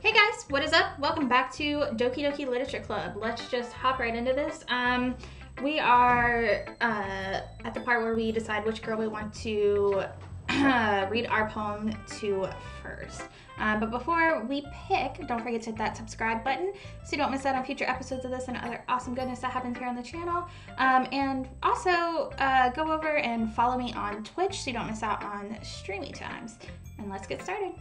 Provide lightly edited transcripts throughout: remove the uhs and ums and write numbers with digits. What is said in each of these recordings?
Hey guys, what is up? Welcome back to Doki Doki Literature Club. Let's just hop right into this. We are at the part where we decide which girl we want to read our poem to first. But before we pick, don't forget to hit that subscribe button so you don't miss out on future episodes of this and other awesome goodness that happens here on the channel. And also go over and follow me on Twitch so you don't miss out on streamy times. And let's get started.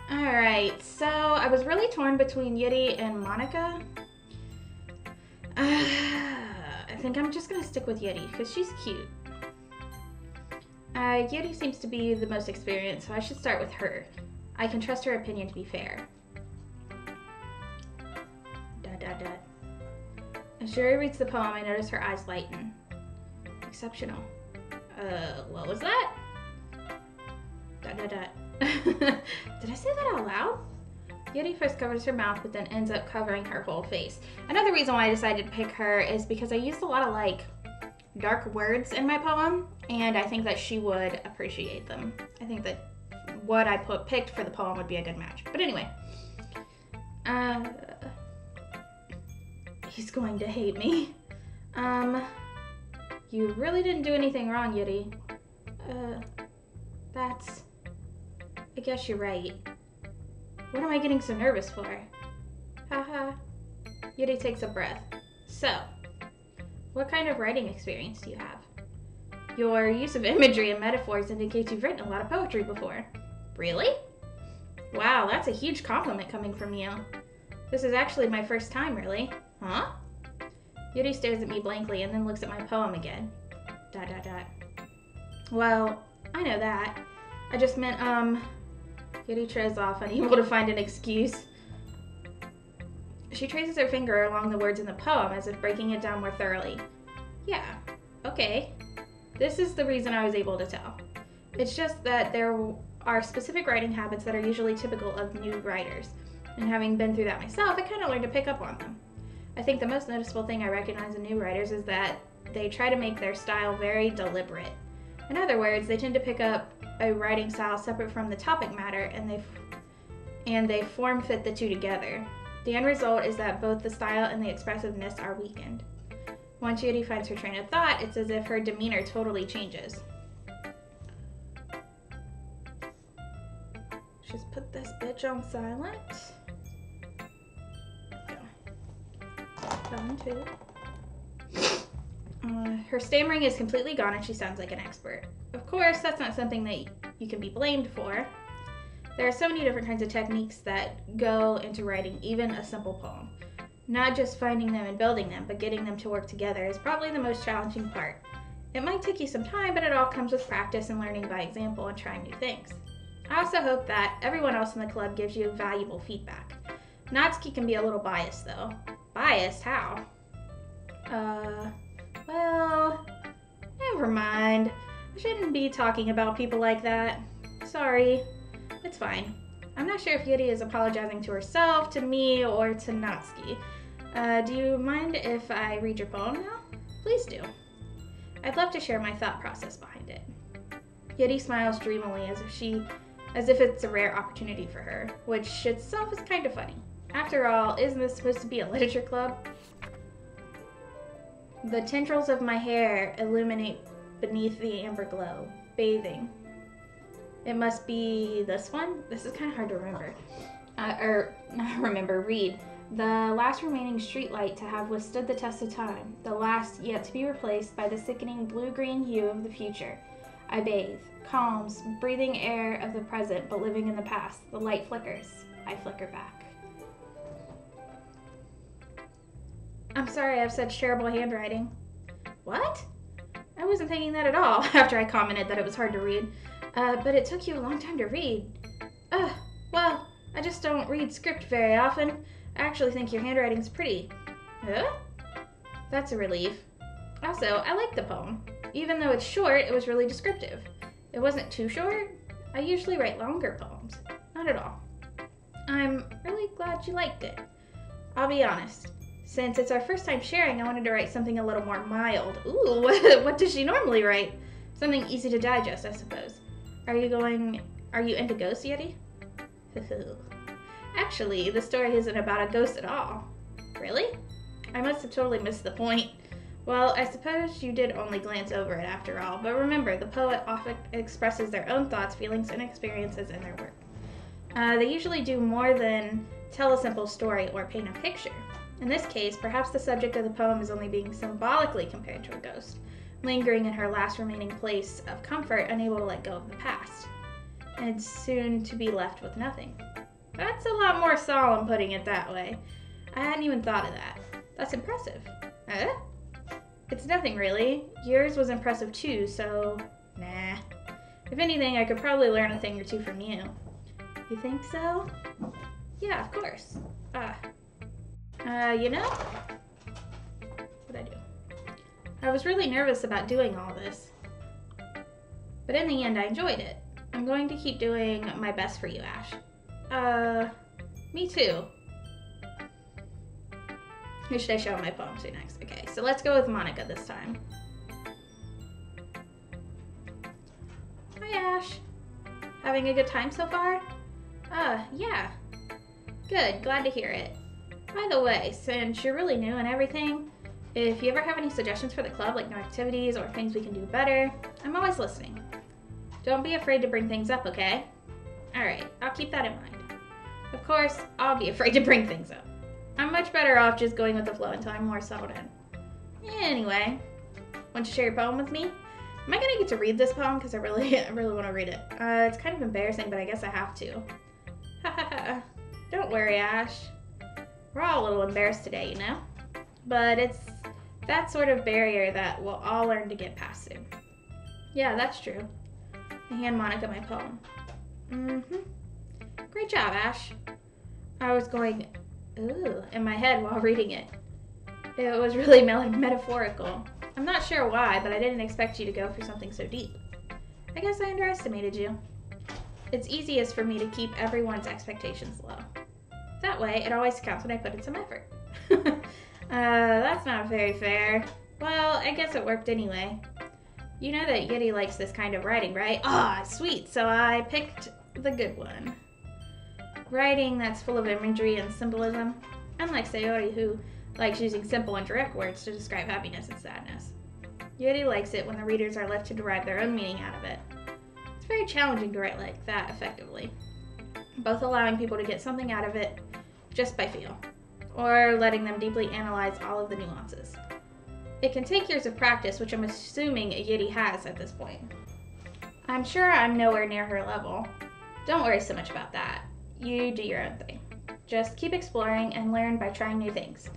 Alright, so I was really torn between Yitty and Monica. I think I'm just going to stick with Yitty because she's cute. Yitty seems to be the most experienced, so I should start with her. I can trust her opinion to be fair. As Sherry reads the poem, I notice her eyes lighten. Exceptional. What was that? Did I say that out loud? Yitty first covers her mouth, but then ends up covering her whole face. Another reason why I decided to pick her is because I used a lot of dark words in my poem, and I think that she would appreciate them. I think that what I picked for the poem would be a good match. But anyway, he's going to hate me. You really didn't do anything wrong, Yitty. I guess you're right. What am I getting so nervous for? Haha. Yitty takes a breath. So, what kind of writing experience do you have? Your use of imagery and metaphors indicates you've written a lot of poetry before. Really? Wow, that's a huge compliment coming from you. This is actually my first time, really. Huh? Yitty stares at me blankly and then looks at my poem again. ... Well, I know that. I just meant, Yitty trails off, unable to find an excuse. She traces her finger along the words in the poem as if breaking it down more thoroughly. Yeah, okay. This is the reason I was able to tell. It's just that there are specific writing habits that are usually typical of new writers. And having been through that myself, I kind of learned to pick up on them. I think the most noticeable thing I recognize in new writers is that they try to make their style very deliberate. In other words, they tend to pick up a writing style separate from the topic matter, and they form fit the two together. The end result is that both the style and the expressiveness are weakened. Once Yitty finds her train of thought, it's as if her demeanor totally changes. Just put this bitch on silent. Done too. Her stammering is completely gone and she sounds like an expert. Of course, that's not something that you can be blamed for. There are so many different kinds of techniques that go into writing even a simple poem. Not just finding them and building them, but getting them to work together is probably the most challenging part. It might take you some time, but it all comes with practice and learning by example and trying new things. I also hope that everyone else in the club gives you valuable feedback. Natsuki can be a little biased though. Biased? How? Well, never mind. I shouldn't be talking about people like that. Sorry. It's fine. I'm not sure if Yitty is apologizing to herself, to me, or to Natsuki. Do you mind if I read your poem now? Please do. I'd love to share my thought process behind it. Yitty smiles dreamily as if it's a rare opportunity for her, which itself is kind of funny. After all, isn't this supposed to be a literature club? The tendrils of my hair illuminate beneath the amber glow, bathing. It must be this one? This is kind of hard to remember. Read. The last remaining streetlight to have withstood the test of time. The last yet to be replaced by the sickening blue-green hue of the future. I bathe. Calms, breathing air of the present, but living in the past. The light flickers. I flicker back. I'm sorry I have such terrible handwriting. What? I wasn't thinking that at all after I commented that it was hard to read. But it took you a long time to read. Well, I just don't read script very often. I actually think your handwriting's pretty. Huh? That's a relief. Also, I like the poem. Even though it's short, it was really descriptive. It wasn't too short. I usually write longer poems. Not at all. I'm really glad you liked it. I'll be honest. Since it's our first time sharing, I wanted to write something a little more mild. Ooh, what does she normally write? Something easy to digest, I suppose. Are you into ghosts, Yitty? Actually, the story isn't about a ghost at all. Really? I must have totally missed the point. Well, I suppose you did only glance over it after all, but remember, the poet often expresses their own thoughts, feelings, and experiences in their work. They usually do more than tell a simple story or paint a picture. In this case, perhaps the subject of the poem is only being symbolically compared to a ghost, lingering in her last remaining place of comfort, unable to let go of the past, and soon to be left with nothing. That's a lot more solemn putting it that way. I hadn't even thought of that. That's impressive. It's nothing really. Yours was impressive too, so nah. If anything, I could probably learn a thing or two from you. You think so? Yeah, of course. You know? What'd I do? I was really nervous about doing all this. But in the end, I enjoyed it. I'm going to keep doing my best for you, Ash. Me too. Who should I show my poem to next? Okay, so let's go with Monica this time. Hi, Ash. Having a good time so far? Yeah. Good, glad to hear it. By the way, since you're really new and everything, if you ever have any suggestions for the club, like new activities or things we can do better, I'm always listening. Don't be afraid to bring things up, okay? Alright, I'll keep that in mind. Of course, I'll be afraid to bring things up. I'm much better off just going with the flow until I'm more settled in. Anyway, want to share your poem with me? Am I gonna get to read this poem? Because I really want to read it. It's kind of embarrassing, but I guess I have to. Hahaha. Don't worry, Ash. We're all a little embarrassed today, you know? But it's that sort of barrier that we'll all learn to get past soon. Yeah, that's true. I hand Monica my poem. Great job, Ash. I was going, ooh, in my head while reading it. It was really metaphorical. I'm not sure why, but I didn't expect you to go for something so deep. I guess I underestimated you. It's easiest for me to keep everyone's expectations low. That way, it always counts when I put in some effort. That's not very fair. Well, I guess it worked anyway. You know that Yeti likes this kind of writing, right? Ah, sweet, so I picked the good one. Writing that's full of imagery and symbolism, unlike Sayori, who likes using simple and direct words to describe happiness and sadness. Yeti likes it when the readers are left to derive their own meaning out of it. It's very challenging to write like that effectively, both allowing people to get something out of it just by feel, or letting them deeply analyze all of the nuances. It can take years of practice, which I'm assuming Yeti has at this point. I'm sure I'm nowhere near her level. Don't worry so much about that. You do your own thing. Just keep exploring and learn by trying new things.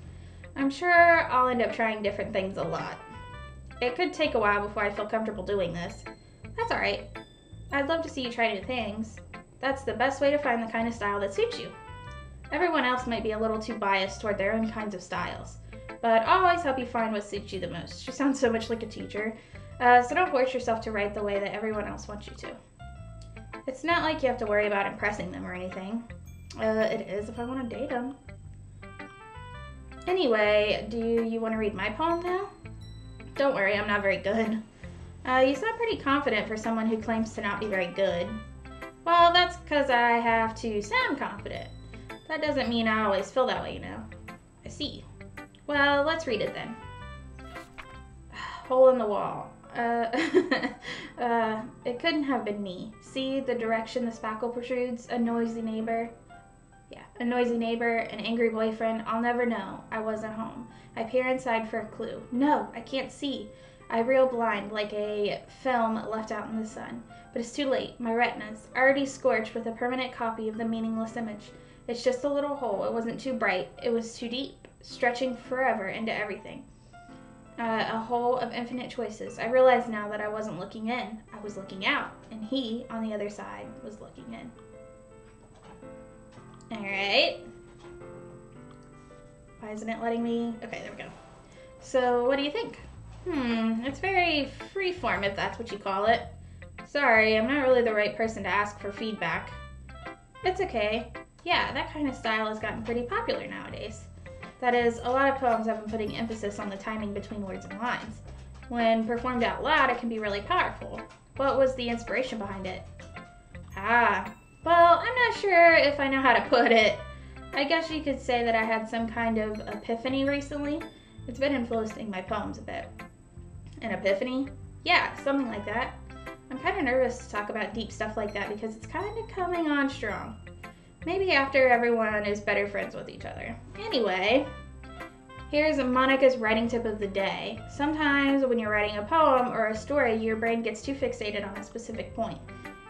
I'm sure I'll end up trying different things a lot. It could take a while before I feel comfortable doing this. That's alright. I'd love to see you try new things. That's the best way to find the kind of style that suits you. Everyone else might be a little too biased toward their own kinds of styles, but I'll always help you find what suits you the most. She sounds so much like a teacher, so don't force yourself to write the way that everyone else wants you to. It's not like you have to worry about impressing them or anything. It is if I want to date them. Anyway, do you want to read my poem now? Don't worry, I'm not very good. You sound pretty confident for someone who claims to not be very good. Well, that's because I have to sound confident. That doesn't mean I always feel that way, you know. I see. Well, let's read it then. Hole in the wall. It couldn't have been me. See the direction the spackle protrudes? A noisy neighbor. Yeah, a noisy neighbor, an angry boyfriend. I'll never know. I wasn't home. I peer inside for a clue. No, I can't see. I reel blind like a film left out in the sun. But it's too late. My retina's already scorched with a permanent copy of the meaningless image. It's just a little hole. It wasn't too bright. It was too deep, stretching forever into everything. A hole of infinite choices. I realize now that I wasn't looking in. I was looking out. And he, on the other side, was looking in. Alright. Why isn't it letting me? Okay, there we go. So, what do you think? It's very freeform, if that's what you call it. Sorry, I'm not really the right person to ask for feedback. It's okay. Yeah, that kind of style has gotten pretty popular nowadays. That is, a lot of poems have been putting emphasis on the timing between words and lines. When performed out loud, it can be really powerful. What was the inspiration behind it? Well, I'm not sure if I know how to put it. I guess you could say that I had some kind of epiphany recently. It's been influencing my poems a bit. An epiphany? Yeah, something like that. I'm kind of nervous to talk about deep stuff like that because it's kind of coming on strong. Maybe after everyone is better friends with each other. Anyway, here's Monica's writing tip of the day. Sometimes when you're writing a poem or a story, your brain gets too fixated on a specific point.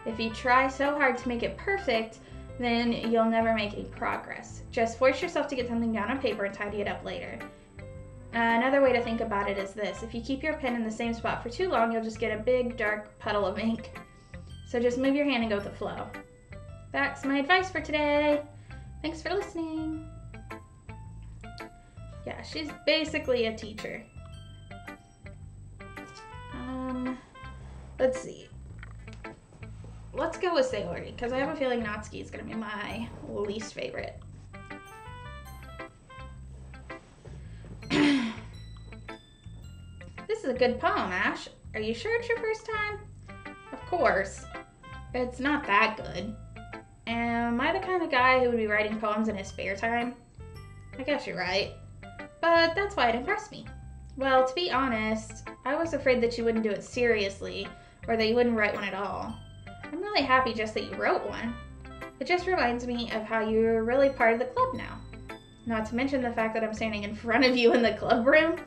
If you try so hard to make it perfect, then you'll never make any progress. Just force yourself to get something down on paper and tidy it up later. Another way to think about it is this. If you keep your pen in the same spot for too long, you'll just get a big, dark puddle of ink. So just move your hand and go with the flow. That's my advice for today. Thanks for listening. Yeah, she's basically a teacher. Let's see. Let's go with Sayori, because I have a feeling Natsuki is going to be my least favorite. This is a good poem, Ash. Are you sure it's your first time? Of course. It's not that good. Am I the kind of guy who would be writing poems in his spare time? I guess you're right. But that's why it impressed me. Well, to be honest, I was afraid that you wouldn't do it seriously, or that you wouldn't write one at all. I'm really happy just that you wrote one. It just reminds me of how you're really part of the club now. Not to mention the fact that I'm standing in front of you in the club room.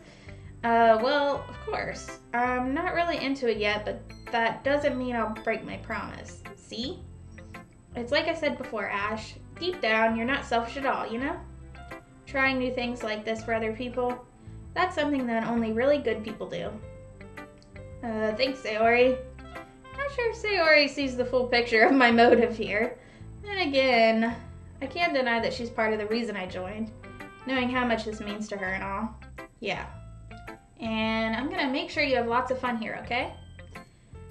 Well, of course. I'm not really into it yet, but that doesn't mean I'll break my promise. See? It's like I said before, Ash. Deep down, you're not selfish at all, you know? Trying new things like this for other people, that's something that only really good people do. Thanks, Sayori. Not sure if Sayori sees the full picture of my motive here. Then again, I can't deny that she's part of the reason I joined, knowing how much this means to her and all. Yeah. And I'm gonna make sure you have lots of fun here, okay?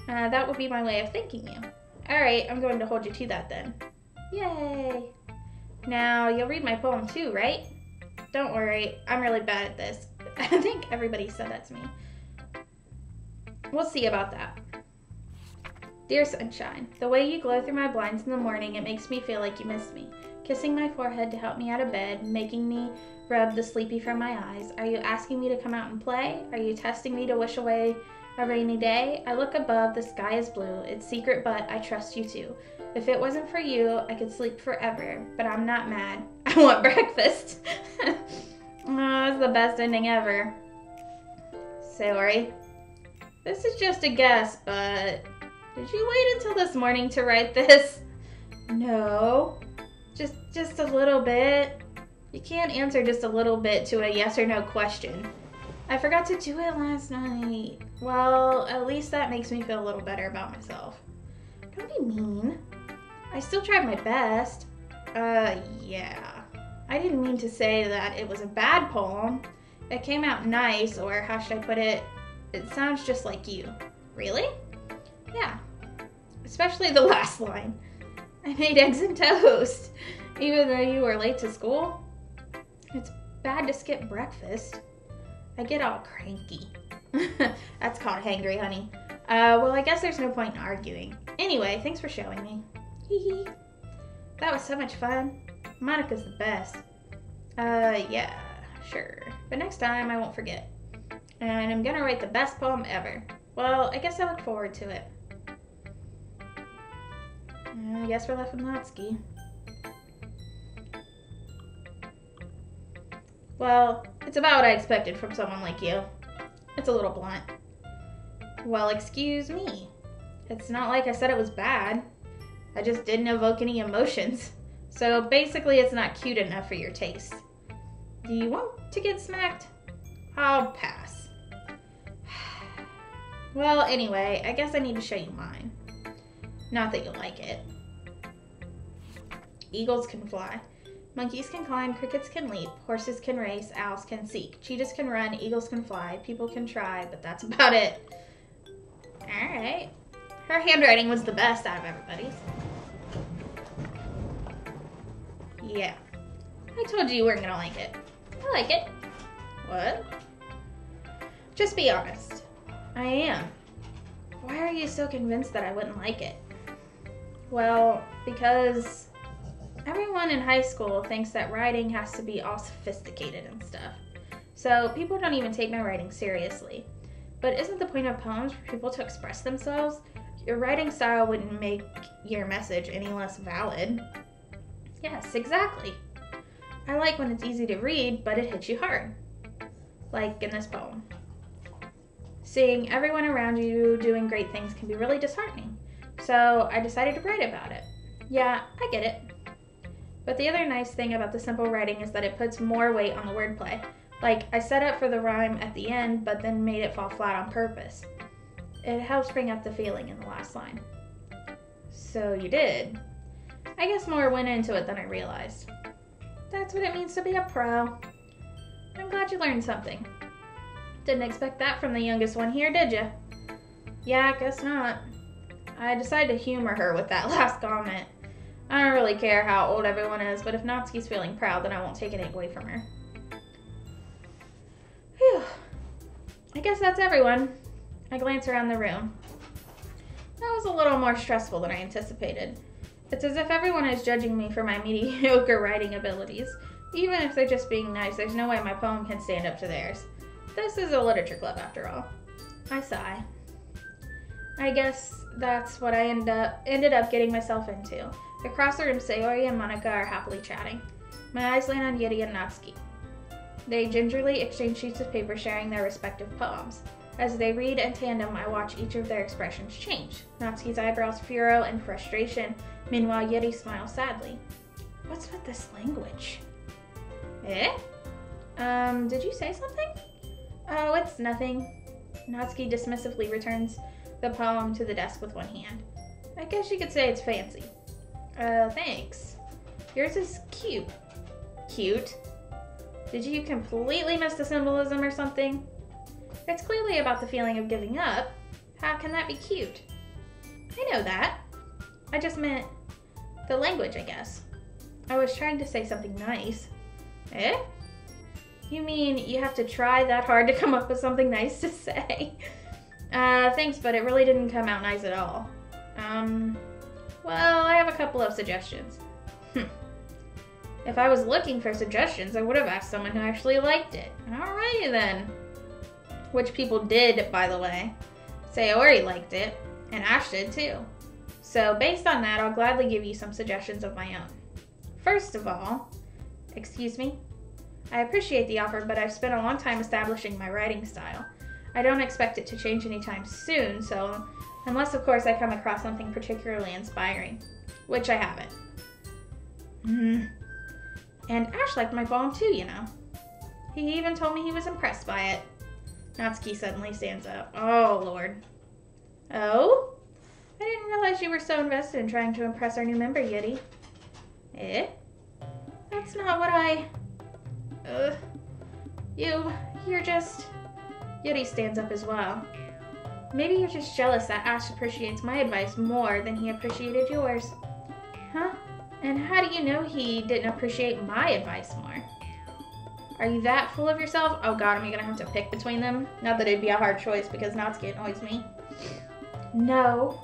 That would be my way of thanking you. Alright, I'm going to hold you to that then. Yay! Now, you'll read my poem too, right? Don't worry, I'm really bad at this. I think everybody said that to me. We'll see about that. Dear sunshine, the way you glow through my blinds in the morning, it makes me feel like you missed me. Kissing my forehead to help me out of bed, making me rub the sleepy from my eyes. Are you asking me to come out and play? Are you testing me to wish away a rainy day? I look above, the sky is blue. It's secret, but I trust you too. If it wasn't for you, I could sleep forever, but I'm not mad. I want breakfast. Oh, that's the best ending ever. Sayori, this is just a guess, but did you wait until this morning to write this? No. Just a little bit. You can't answer just a little bit to a yes or no question. I forgot to do it last night. Well, at least that makes me feel a little better about myself. Don't be mean. I still tried my best. Yeah. I didn't mean to say that it was a bad poem. It came out nice, or how should I put it? It sounds just like you. Really? Yeah. Especially the last line. I made eggs and toast, even though you were late to school. It's bad to skip breakfast. I get all cranky. That's called hangry, honey. Well, I guess there's no point in arguing. Anyway, thanks for showing me. Hee. That was so much fun. Monica's the best. Yeah, sure. But next time I won't forget. And I'm gonna write the best poem ever. Well, I guess I look forward to it. I guess we're left with Natsuki. Well, it's about what I expected from someone like you. It's a little blunt. Well, excuse me. It's not like I said it was bad. I just didn't evoke any emotions. So basically it's not cute enough for your taste. Do you want to get smacked? I'll pass. Well, anyway, I guess I need to show you mine. Not that you'll like it. Eagles can fly. Monkeys can climb, crickets can leap, horses can race, owls can seek, cheetahs can run, eagles can fly, people can try, but that's about it. Alright. Her handwriting was the best out of everybody's. Yeah. I told you weren't gonna like it. I like it. What? Just be honest. I am. Why are you so convinced that I wouldn't like it? Well, because Everyone in high school thinks that writing has to be all sophisticated and stuff. So people don't even take my writing seriously. But isn't the point of poems for people to express themselves? Your writing style wouldn't make your message any less valid. Yes, exactly. I like when it's easy to read, but it hits you hard. Like in this poem. Seeing everyone around you doing great things can be really disheartening. So I decided to write about it. Yeah, I get it. But the other nice thing about the simple writing is that it puts more weight on the wordplay. Like, I set up for the rhyme at the end, but then made it fall flat on purpose. It helps bring up the feeling in the last line. So you did. I guess more went into it than I realized. That's what it means to be a pro. I'm glad you learned something. Didn't expect that from the youngest one here, did you? Yeah, I guess not. I decided to humor her with that last comment. I don't really care how old everyone is, but if Natsuki's feeling proud, then I won't take it away from her. Phew. I guess that's everyone. I glance around the room. That was a little more stressful than I anticipated. It's as if everyone is judging me for my mediocre writing abilities. Even if they're just being nice, there's no way my poem can stand up to theirs. This is a literature club after all. I sigh. I guess that's what I ended up getting myself into. Across the room, Sayori and Monica are happily chatting. My eyes land on Yuri and Natsuki. They gingerly exchange sheets of paper, sharing their respective poems. As they read in tandem, I watch each of their expressions change. Natsuki's eyebrows furrow in frustration. Meanwhile, Yuri smiles sadly. What's with this language? Eh? Did you say something? Oh, it's nothing. Natsuki dismissively returns the poem to the desk with one hand. I guess you could say it's fancy. Thanks. Yours is cute. Cute? Did you completely miss the symbolism or something? It's clearly about the feeling of giving up. How can that be cute? I know that. I just meant the language, I guess. I was trying to say something nice. Eh? You mean you have to try that hard to come up with something nice to say? Thanks, but it really didn't come out nice at all. Well, I have a couple of suggestions. If I was looking for suggestions, I would have asked someone who actually liked it. Alrighty then. Which people did, by the way. Sayori liked it, and Ash did too. So based on that, I'll gladly give you some suggestions of my own. First of all, excuse me? I appreciate the offer, but I've spent a long time establishing my writing style. I don't expect it to change anytime soon, so unless of course I come across something particularly inspiring, which I haven't. And Ash liked my poem too, you know. He even told me he was impressed by it. Natsuki suddenly stands up. Oh, Lord. Oh? I didn't realize you were so invested in trying to impress our new member, Yuri. Eh? That's not what I... You're just... Yuri stands up as well. Maybe you're just jealous that Ash appreciates my advice more than he appreciated yours. Huh? And how do you know he didn't appreciate my advice more? Are you that full of yourself? Oh god, am I gonna have to pick between them? Not that it'd be a hard choice because Natsuki annoys me. No.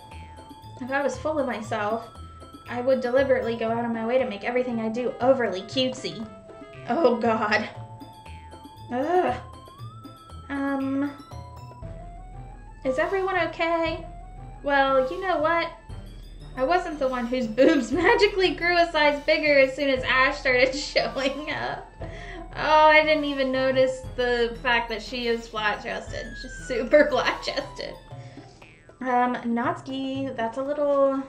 If I was full of myself, I would deliberately go out of my way to make everything I do overly cutesy. Oh god. Ugh. Is everyone okay? Well, you know what? I wasn't the one whose boobs magically grew a size bigger as soon as Ash started showing up. Oh, I didn't even notice the fact that she is flat-chested. She's super flat-chested. Natsuki, that's a little...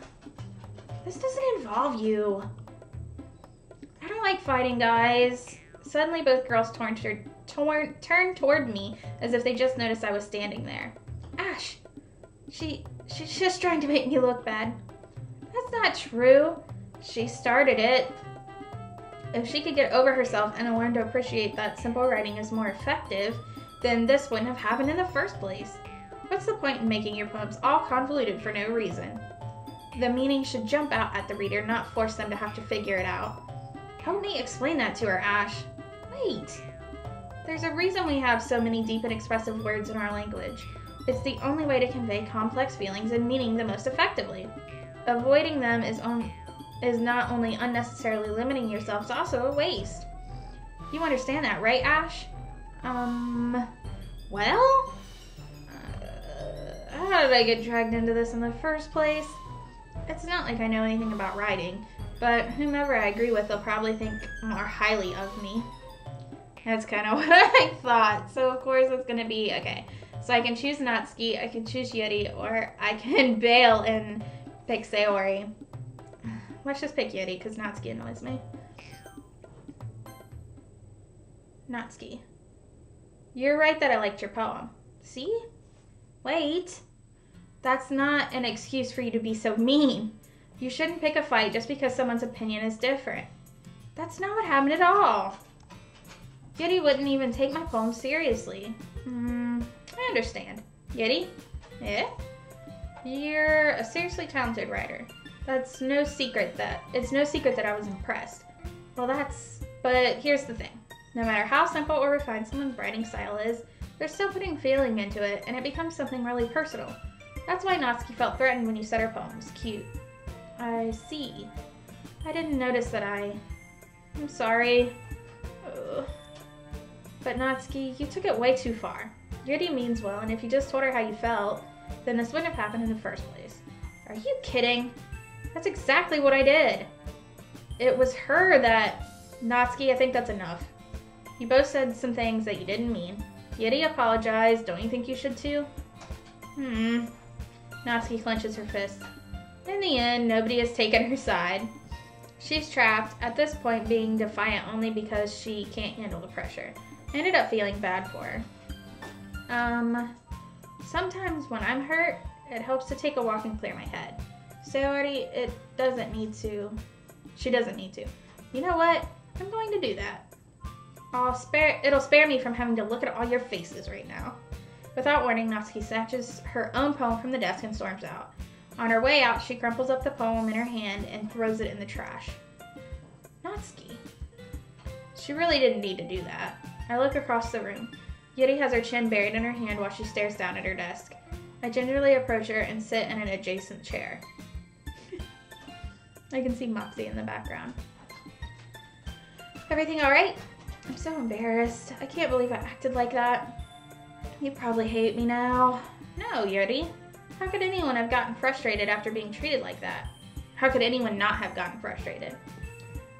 This doesn't involve you. I don't like fighting, guys. Suddenly, both girls turned toward me as if they just noticed I was standing there. Ash, she's just trying to make me look bad. That's not true. She started it. If she could get over herself and learn to appreciate that simple writing is more effective, then this wouldn't have happened in the first place. What's the point in making your poems all convoluted for no reason? The meaning should jump out at the reader, not force them to have to figure it out. Help me explain that to her, Ash. Wait. There's a reason we have so many deep and expressive words in our language. It's the only way to convey complex feelings and meaning the most effectively. Avoiding them is is not only unnecessarily limiting yourself, it's also a waste. You understand that, right, Ash? Well? How did I get dragged into this in the first place? It's not like I know anything about riding, but whomever I agree with, they'll probably think more highly of me. That's kind of what I thought. So of course it's gonna be, okay. So I can choose Natsuki, I can choose Yuri, or I can bail and pick Sayori. Let's just pick Yuri, because Natsuki annoys me. Natsuki. You're right that I liked your poem. See? Wait. That's not an excuse for you to be so mean. You shouldn't pick a fight just because someone's opinion is different. That's not what happened at all. Yuri wouldn't even take my poem seriously. I understand. Yuri? Yeah? You're a seriously talented writer. It's no secret that I was impressed. But here's the thing. No matter how simple or refined someone's writing style is, they're still putting feeling into it, and it becomes something really personal. That's why Natsuki felt threatened when you said her poem was cute. I see. I didn't notice that I'm sorry. Ugh. But Natsuki, you took it way too far. Yuri means well, and if you just told her how you felt, then this wouldn't have happened in the first place. Are you kidding? That's exactly what I did. It was her that... Natsuki, I think that's enough. You both said some things that you didn't mean. Yuri apologized. Don't you think you should too? Natsuki clenches her fist. In the end, nobody has taken her side. She's trapped, at this point being defiant only because she can't handle the pressure. I ended up feeling bad for her. Sometimes when I'm hurt, it helps to take a walk and clear my head. Sayori, she doesn't need to. You know what? I'm going to do that. It'll spare me from having to look at all your faces right now. Without warning, Natsuki snatches her own poem from the desk and storms out. On her way out, she crumples up the poem in her hand and throws it in the trash. Natsuki. She really didn't need to do that. I look across the room. Yuri has her chin buried in her hand while she stares down at her desk. I gingerly approach her and sit in an adjacent chair. I can see Moxie in the background. Everything all right? I'm so embarrassed. I can't believe I acted like that. You probably hate me now. No, Yuri. How could anyone have gotten frustrated after being treated like that? How could anyone not have gotten frustrated?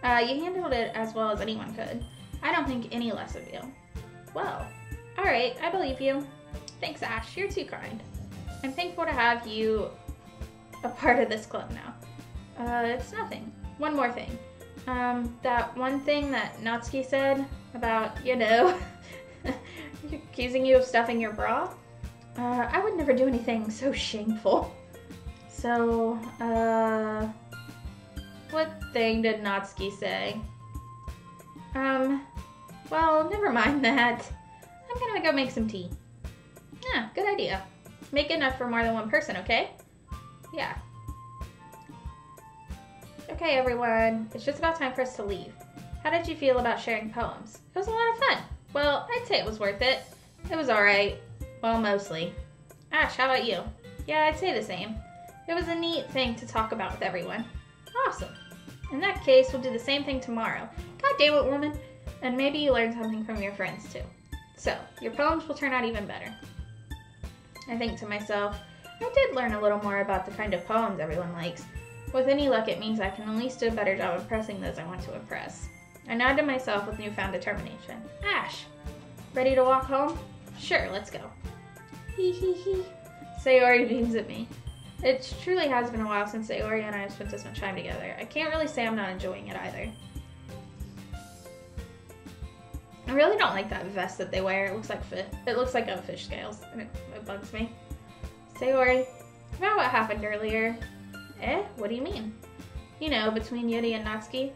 You handled it as well as anyone could. I don't think any less of you. Well, alright, I believe you. Thanks, Ash. You're too kind. I'm thankful to have you a part of this club now. It's nothing. One more thing. That one thing that Natsuki said about, accusing you of stuffing your bra. I would never do anything so shameful. So, what thing did Natsuki say? Well, never mind that. I'm gonna go make some tea. Yeah, good idea. Make enough for more than one person, okay? Yeah. Okay, everyone. It's just about time for us to leave. How did you feel about sharing poems? It was a lot of fun. Well, I'd say it was worth it. It was alright. Well, mostly. Ash, how about you? Yeah, I'd say the same. It was a neat thing to talk about with everyone. Awesome. In that case, we'll do the same thing tomorrow. God damn it, woman. And maybe you learned something from your friends, too. So, your poems will turn out even better. I think to myself, I did learn a little more about the kind of poems everyone likes. With any luck, it means I can at least do a better job impressing those I want to impress. I nod to myself with newfound determination. Ash, ready to walk home? Sure, let's go. Hee hee hee. Sayori beams at me. It truly has been a while since Sayori and I have spent this much time together. I can't really say I'm not enjoying it either. I really don't like that vest that they wear. It looks like a fish scales, and it bugs me. Sayori, about what happened earlier. Eh? What do you mean? You know, between Yuri and Natsuki.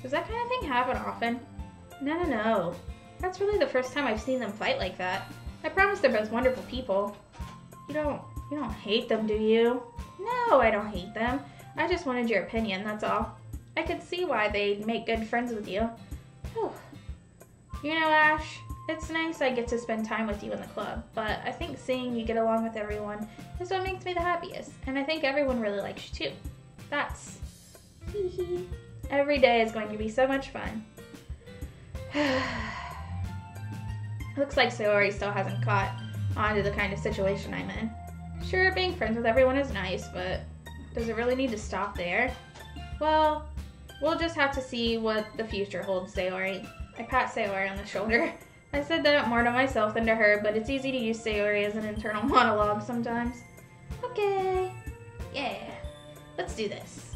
Does that kind of thing happen often? No. That's really the first time I've seen them fight like that. I promise they're both wonderful people. You don't hate them, do you? No, I don't hate them. I just wanted your opinion, that's all. I could see why they'd make good friends with you. Whew. You know, Ash, it's nice I get to spend time with you in the club, but I think seeing you get along with everyone is what makes me the happiest, and I think everyone really likes you too. Every day is going to be so much fun. Looks like Sayori still hasn't caught on to the kind of situation I'm in. Sure, being friends with everyone is nice, but does it really need to stop there? Well, we'll just have to see what the future holds, Sayori. I pat Sayori on the shoulder. I said that more to myself than to her, but it's easy to use Sayori as an internal monologue sometimes. Okay. Yeah. Let's do this.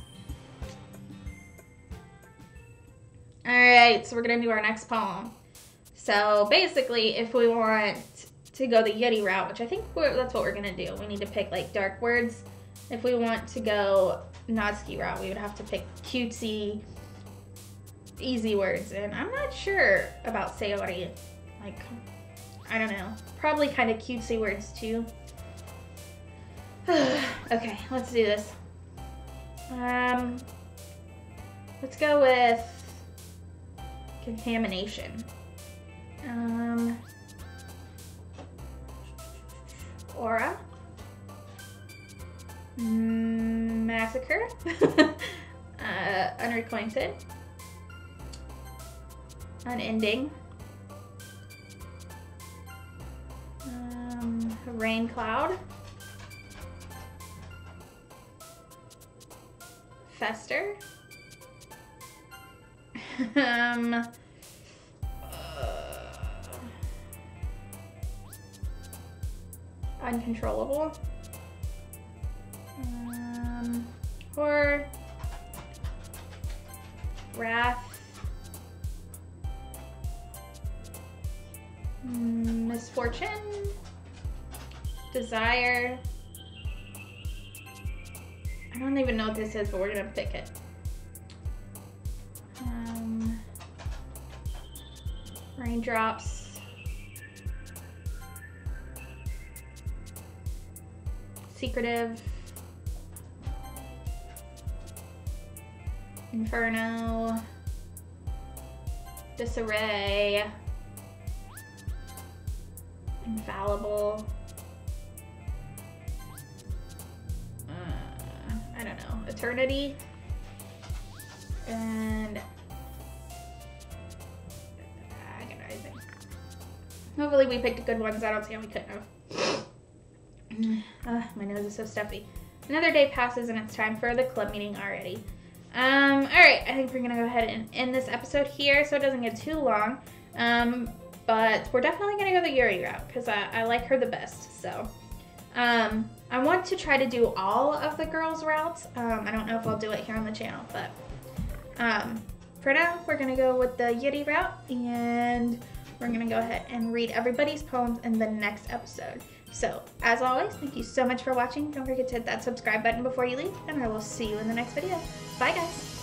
Alright, so we're going to do our next poem. So basically, if we want to go the Yeti route, which I think that's what we're going to do. We need to pick like dark words. If we want to go Natsuki route, we would have to pick cutesy, easy words. And I'm not sure about Sayori. Like, I don't know. Probably kind of cutesy words too. Okay, let's do this. Let's go with contamination. Aura. Massacre. Unrequited. Unending. Rain cloud. Fester. Uncontrollable. Horror. Wrath. Misfortune. Desire. I don't even know what this is, but we're gonna pick it. Raindrops. Secretive. Inferno. Disarray. Infallible. I don't know. Eternity. And agonizing. Hopefully we picked good ones. I don't see how we couldn't have. My nose is so stuffy. Another day passes and it's time for the club meeting already. Alright, I think we're gonna go ahead and end this episode here so it doesn't get too long. But we're definitely gonna go the Yuri route because I like her the best. So I want to try to do all of the girls' routes. I don't know if I'll do it here on the channel, but for now, we're gonna go with the Yeti route, and we're gonna go ahead and read everybody's poems in the next episode. So, as always, thank you so much for watching. Don't forget to hit that subscribe button before you leave, and I will see you in the next video. Bye, guys!